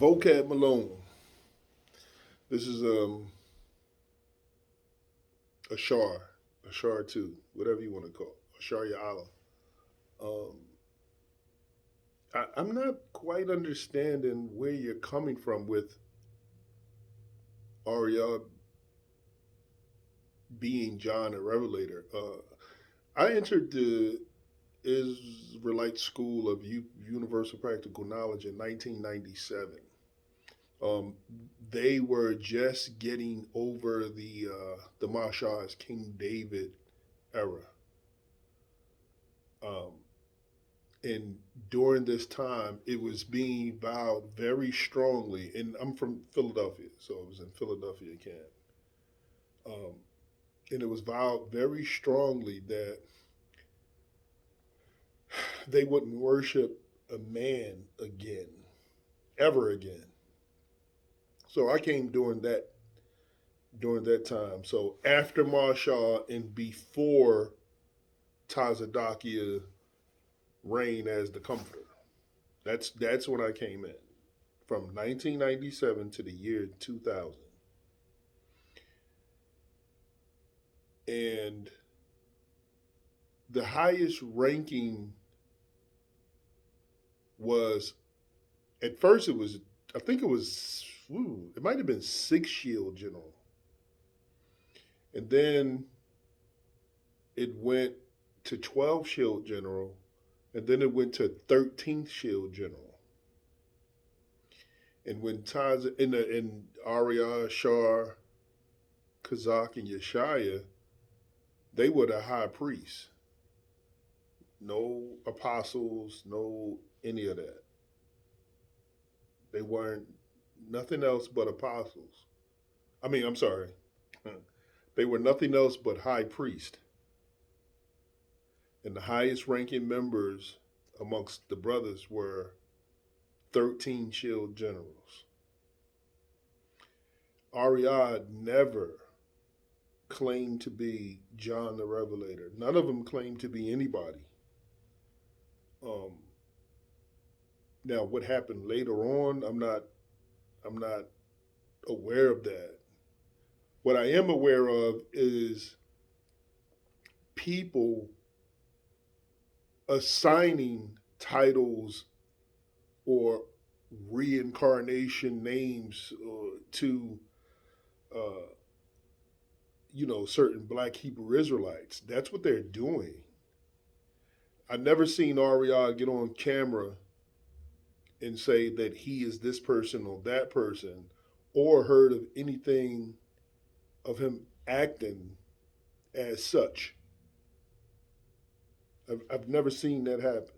Vocab Malone. This is a Shar two, whatever you want to call it, Ashar Allah. Um, I'm not quite understanding where you're coming from with Ahrayah being John the Revelator. I entered the Israelite School of Universal Practical Knowledge in 1997. Um, they were just getting over the Mashah's King David era. Um, and during this time, it was being vowed very strongly. And I'm from Philadelphia, so it was in Philadelphia camp. Um, and it was vowed very strongly that they wouldn't worship a man again, ever again. So I came during that time. So after Marshall and before Tazadakia reign as the comforter. That's when I came in. From 1997 to the year 2000. And the highest ranking was, at first it was, I think it was, it might have been 6 shield general. And then it went to 12 shield general. And then it went to 13th shield general. And when Taz in Ahrayah, Shar, Kazak, and Yeshaya, they were the high priests. No apostles, no any of that. They weren't nothing else but apostles. I'm sorry. They were nothing else but high priest. And the highest ranking members amongst the brothers were 13 shield generals. Ahrayah never claimed to be John the Revelator. None of them claimed to be anybody. Now, what happened later on, I'm not aware of that. What I am aware of is people assigning titles or reincarnation names to certain black Hebrew Israelites. That's what they're doing. I never seen Ahrayah get on camera and say that he is this person or that person, or heard of anything of him acting as such. I've never seen that happen.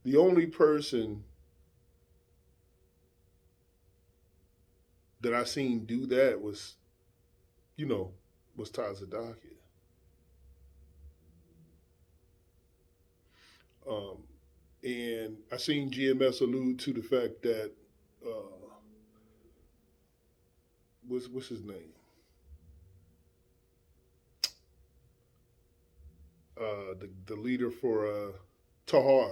The only person that I seen do that was Tazadakia. And I seen GMS allude to the fact that what's his name? The leader for Tahar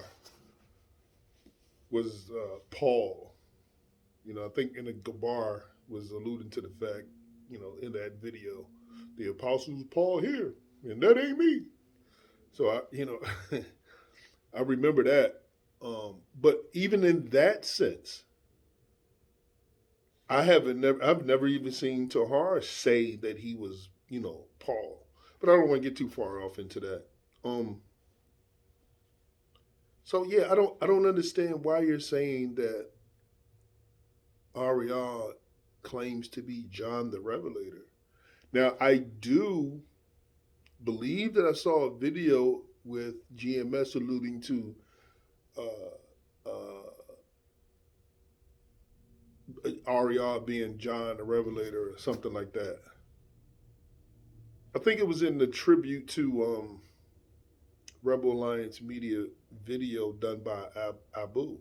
was Paul. I think in the Gabar was alluding to the fact, in that video, the apostles Paul here, and that ain't me. So I remember that. But even in that sense, I've never even seen Tahar say that he was, Paul. But I don't want to get too far off into that. So yeah, I don't understand why you're saying that Ahrayah claims to be John the Revelator. Now I do believe that I saw a video with GMS alluding to Ahrayah being John the Revelator or something like that. I think it was in the tribute to Rebel Alliance Media video done by Abu.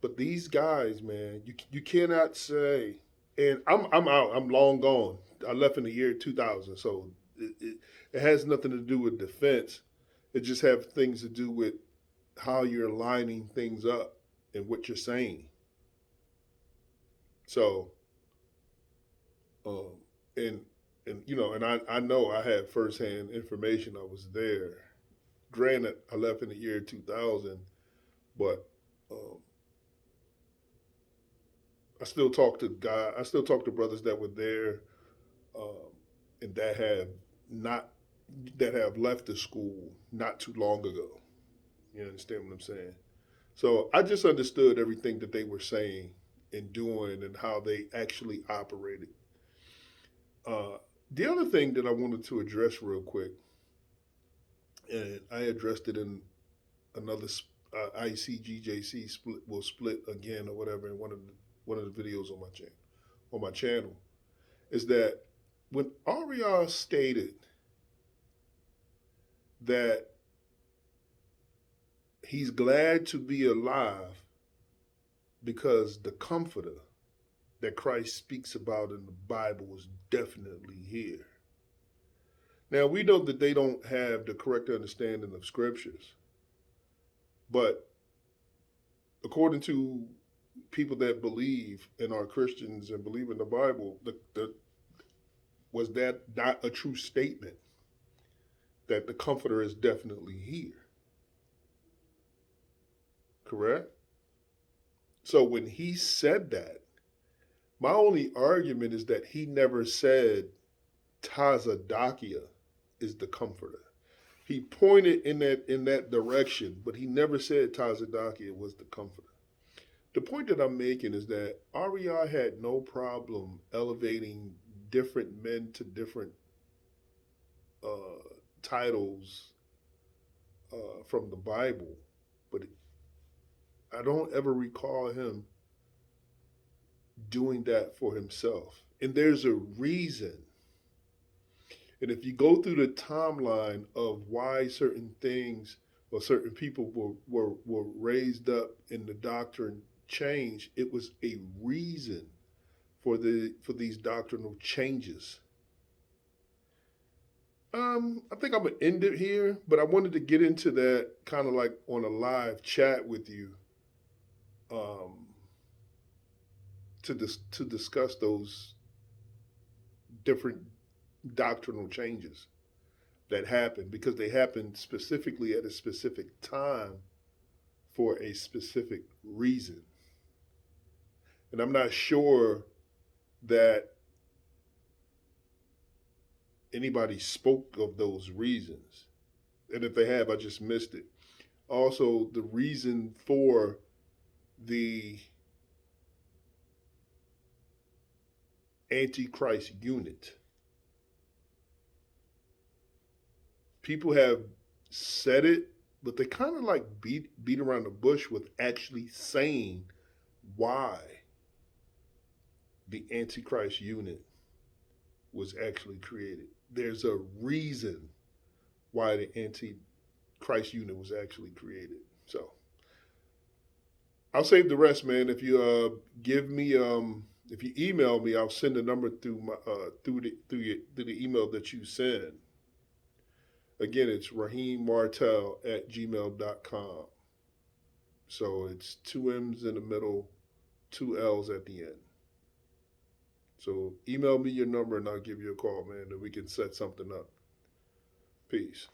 But these guys, man, you cannot say. And I'm out. I'm long gone. I left in the year 2000, so it has nothing to do with defense. It just have things to do with how you're lining things up and what you're saying. So, um, and you know, and I know I had firsthand information. I was there. Granted, I left in the year 2000, but um, I still talk to guys. I still talk to brothers that were there, um, and not that have left the school not too long ago. You understand what I'm saying? So I just understood everything that they were saying and doing and how they actually operated. Uh, the other thing that I wanted to address real quick, and I addressed it in another ICGJC split again or whatever in one of the videos on my channel, is that when Ahrayah stated that he's glad to be alive because the comforter that Christ speaks about in the Bible is definitely here. Now, we know that they don't have the correct understanding of scriptures, but according to people that believe and are Christians and believe in the Bible, was that not a true statement that the comforter is definitely here? Correct? So when he said that, my only argument is that he never said Tazadakia is the comforter. He pointed in that direction, but he never said Tazadakia was the comforter. The point that I'm making is that Ahrayah had no problem elevating different men to different titles from the Bible, but I don't ever recall him doing that for himself. And there's a reason. And if you go through the timeline of why certain things or certain people were raised up and the doctrine changed, it was a reason for these doctrinal changes. I think I'm gonna end it here, but I wanted to get into that kind of like on a live chat with you, um, to discuss those different doctrinal changes that happened because they happened specifically at a specific time for a specific reason. And I'm not sure that anybody spoke of those reasons. And if they have, I just missed it. Also, the reason for the Antichrist unit. People have said it, but they kind of like beat around the bush with actually saying why the Antichrist unit was actually created. There's a reason why the Antichrist unit was actually created. So I'll save the rest, man. If you give me if you email me, I'll send the number through my through the email that you send. Again, it's raheemmartel@gmail.com. So it's 2 M's in the middle, 2 L's at the end. So email me your number and I'll give you a call, man, and we can set something up. Peace.